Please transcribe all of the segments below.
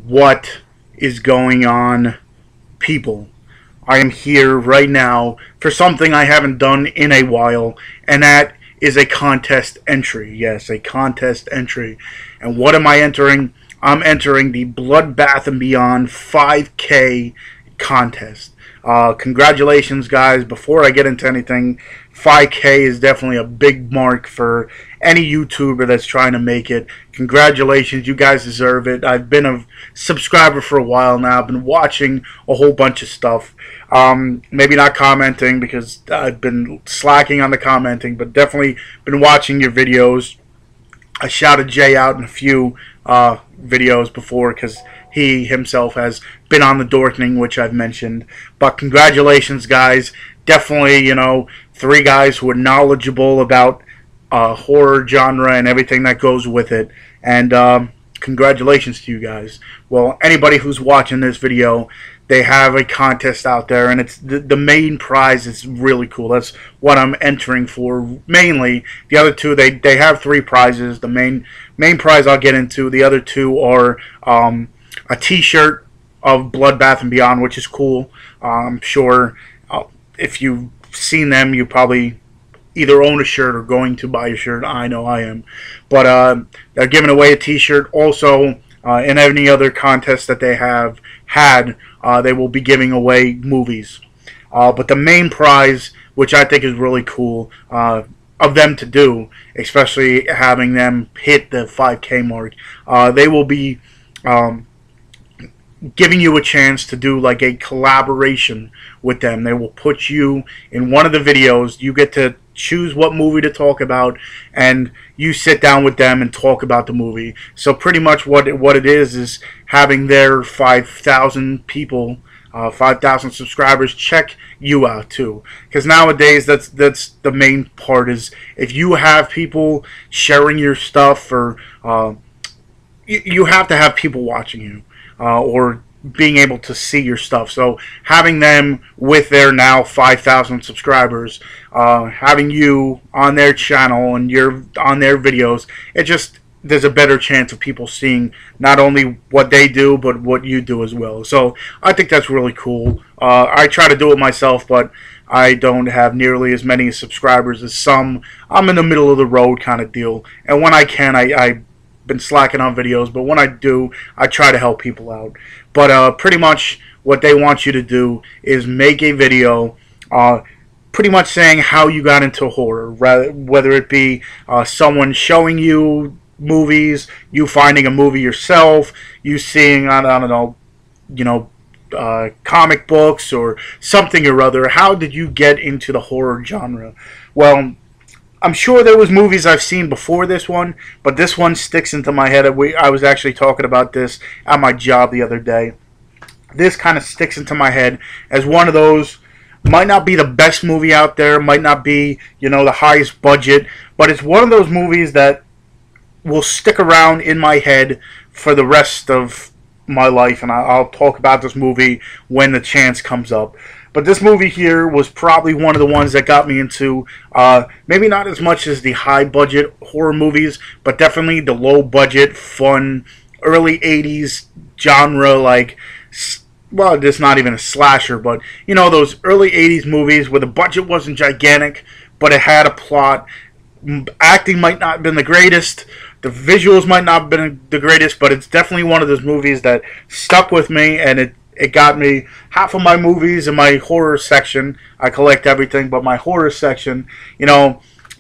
What is going on, people? I am here right now for something I haven't done in a while, and that is a contest entry. Yes, a contest entry. And what am I entering? I'm entering the Bloodbath and Beyond 5K contest. Congratulations, guys. Before I get into anything, 5K is definitely a big mark for any YouTuber that's trying to make it. Congratulations, you guys deserve it. I've been a subscriber for a while now. I've been watching a whole bunch of stuff. Maybe not commenting because I've been slacking on the commenting, but definitely been watching your videos. I shouted Jay out in a few videos before because he himself has been on the Dorkening, which I've mentioned. But congratulations, guys. Definitely, three guys who are knowledgeable about horror genre and everything that goes with it. And congratulations to you guys. Well, anybody who's watching this video, they have a contest out there, and it's the main prize is really cool. That's what I'm entering for mainly. The other two, they have three prizes. The main prize I'll get into. The other two are a T-shirt of Bloodbath and Beyond, which is cool. I'm sure if you've seen them, you probably either own a shirt or going to buy a shirt. I know I am. But they're giving away a T-shirt. Also, in any other contest that they have had, they will be giving away movies. But the main prize, which I think is really cool of them to do, especially having them hit the 5K mark, they will be giving you a chance to do like a collaboration with them. They will put you in one of the videos. You get to choose what movie to talk about, and you sit down with them and talk about the movie. So pretty much what it is having their 5,000 people, 5,000 subscribers check you out too. Because nowadays that's the main part, is if you have people sharing your stuff, or you have to have people watching you, or being able to see your stuff. So having them with their now 5,000 subscribers, having you on their channel and you're on their videos, there's a better chance of people seeing not only what they do, but what you do as well. So I think that's really cool. I try to do it myself, but I don't have nearly as many subscribers as some. I'm in the middle of the road kind of deal, and when I can, I've been slacking on videos, but when I do, I try to help people out. But pretty much what they want you to do is make a video pretty much saying how you got into horror, whether it be someone showing you movies, you finding a movie yourself, you seeing, I don't know, comic books or something or other. How did you get into the horror genre? Well, I'm sure there was movies I've seen before this one, but this one sticks into my head. I was actually talking about this at my job the other day. This kind of sticks into my head as one of those, might not be the best movie out there, might not be, the highest budget, but it's one of those movies that will stick around in my head for the rest of my life, and I'll talk about this movie when the chance comes up. But this movie here was probably one of the ones that got me into, maybe not as much as the high-budget horror movies, but definitely the low-budget, fun, early 80s genre, like, well, it's not even a slasher, but, those early 80s movies where the budget wasn't gigantic, but it had a plot. Acting might not have been the greatest, the visuals might not have been the greatest, but it's definitely one of those movies that stuck with me, and it got me. Half of my movies in my horror section, I collect everything, but my horror section, it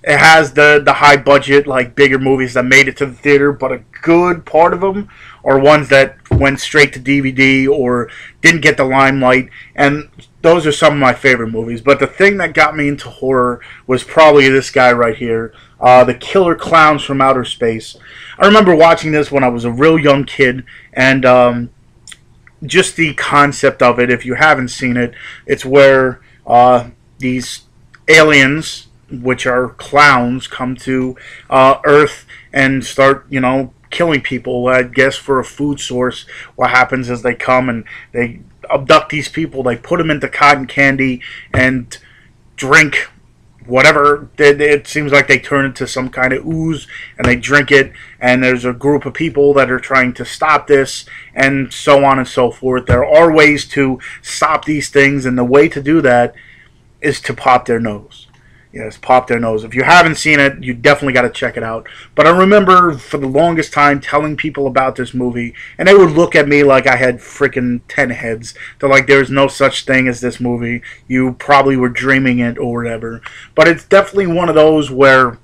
has the high budget, like bigger movies that made it to the theater, but a good part of them are ones that went straight to DVD or didn't get the limelight, and those are some of my favorite movies. But the thing that got me into horror was probably this guy right here, The Killer Clowns from Outer Space. I remember watching this when I was a real young kid, and just the concept of it, if you haven't seen it, it's where these aliens, which are clowns, come to Earth and start, killing people, I guess, for a food source. What happens is they come and they abduct these people, they put them into cotton candy and drink whatever, it seems like they turn into some kind of ooze and they drink it, and there's a group of people that are trying to stop this, and so on and so forth. There are ways to stop these things, and the way to do that is to pop their nose. Yes, pop their nose. If you haven't seen it, you definitely got to check it out. But I remember for the longest time telling people about this movie, and they would look at me like I had freaking 10 heads. They're like, there's no such thing as this movie. You probably were dreaming it or whatever. But it's definitely one of those where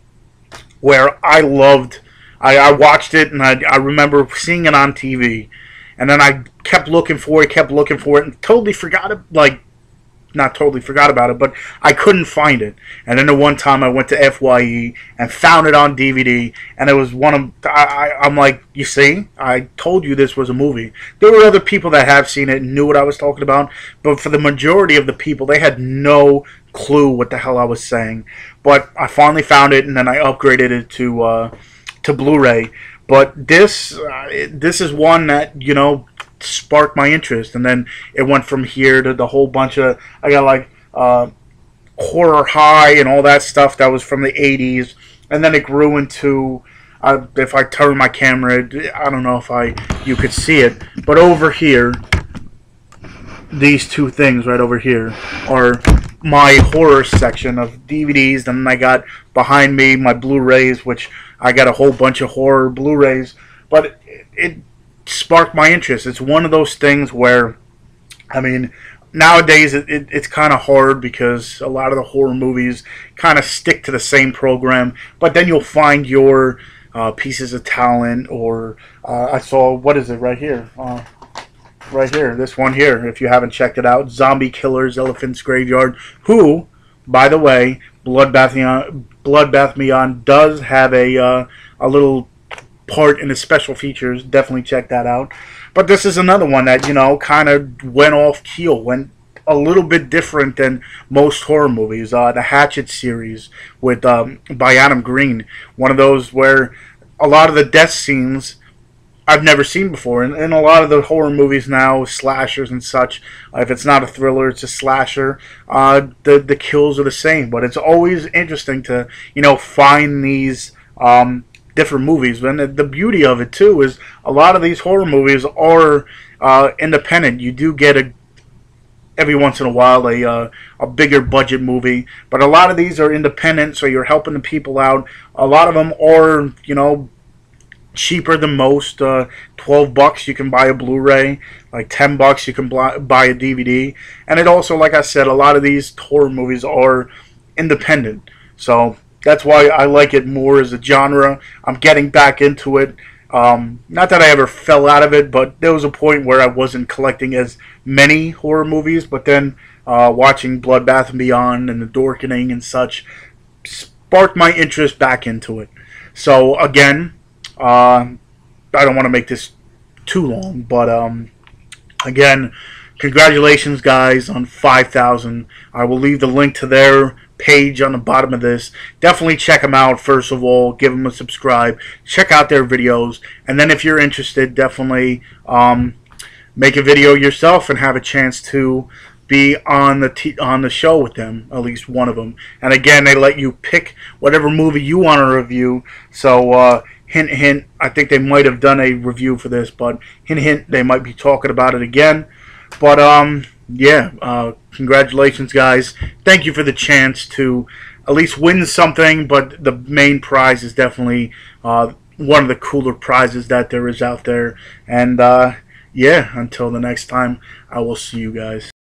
I loved. I watched it, and I remember seeing it on TV, and then I kept looking for it, and totally forgot it, like, not totally forgot about it, but I couldn't find it. And then the one time I went to FYE and found it on DVD, and it was one of, I'm like, you see, I told you this was a movie. There were other people that have seen it and knew what I was talking about, but for the majority of the people, they had no clue what the hell I was saying. But I finally found it, and then I upgraded it to Blu-ray. But this is one that, you know, sparked my interest, and then it went from here to the whole bunch of, I got like Horror High and all that stuff that was from the 80s, and then it grew into, if I turn my camera, I don't know if you could see it, but over here, these two things right over here are my horror section of DVDs. Then I got behind me my Blu-rays, which I got a whole bunch of horror Blu-rays, but it sparked my interest. It's one of those things where, I mean, nowadays it's kind of hard because a lot of the horror movies kind of stick to the same program, but then you'll find your pieces of talent, or I saw, what is it right here? Right here, this one here, if you haven't checked it out, Zombie Killers, Elephant's Graveyard, who, by the way, Bloodbath Beyond does have a little part in the special features. Definitely check that out. But this is another one that, you know, kind of went off keel, went a little bit different than most horror movies. The Hatchet series with by Adam Green, one of those where a lot of the death scenes I've never seen before. And a lot of the horror movies now, slashers and such, if it's not a thriller, it's a slasher, the kills are the same. But it's always interesting to, you know, find these different movies. And the beauty of it too is a lot of these horror movies are independent. You do get every once in a while a bigger budget movie, but a lot of these are independent, so you're helping the people out. A lot of them are, you know, cheaper than most. $12 you can buy a Blu-ray, like $10 you can buy a DVD. And it also, like I said, a lot of these horror movies are independent, so that's why I like it more as a genre. I'm getting back into it. Not that I ever fell out of it, but there was a point where I wasn't collecting as many horror movies, but then watching Bloodbath and Beyond and The Dorkening and such sparked my interest back into it. So again, I don't want to make this too long, but again, congratulations guys on 5,000. I will leave the link to their page on the bottom of this. Definitely check them out. First of all, give them a subscribe, check out their videos, and then if you're interested, definitely make a video yourself and have a chance to be on the show with them, at least one of them. And again, they let you pick whatever movie you want to review. So hint hint, I think they might have done a review for this, but hint hint, they might be talking about it again. But yeah, congratulations guys. Thank you for the chance to at least win something, but the main prize is definitely one of the cooler prizes that there is out there. And yeah, until the next time, I will see you guys.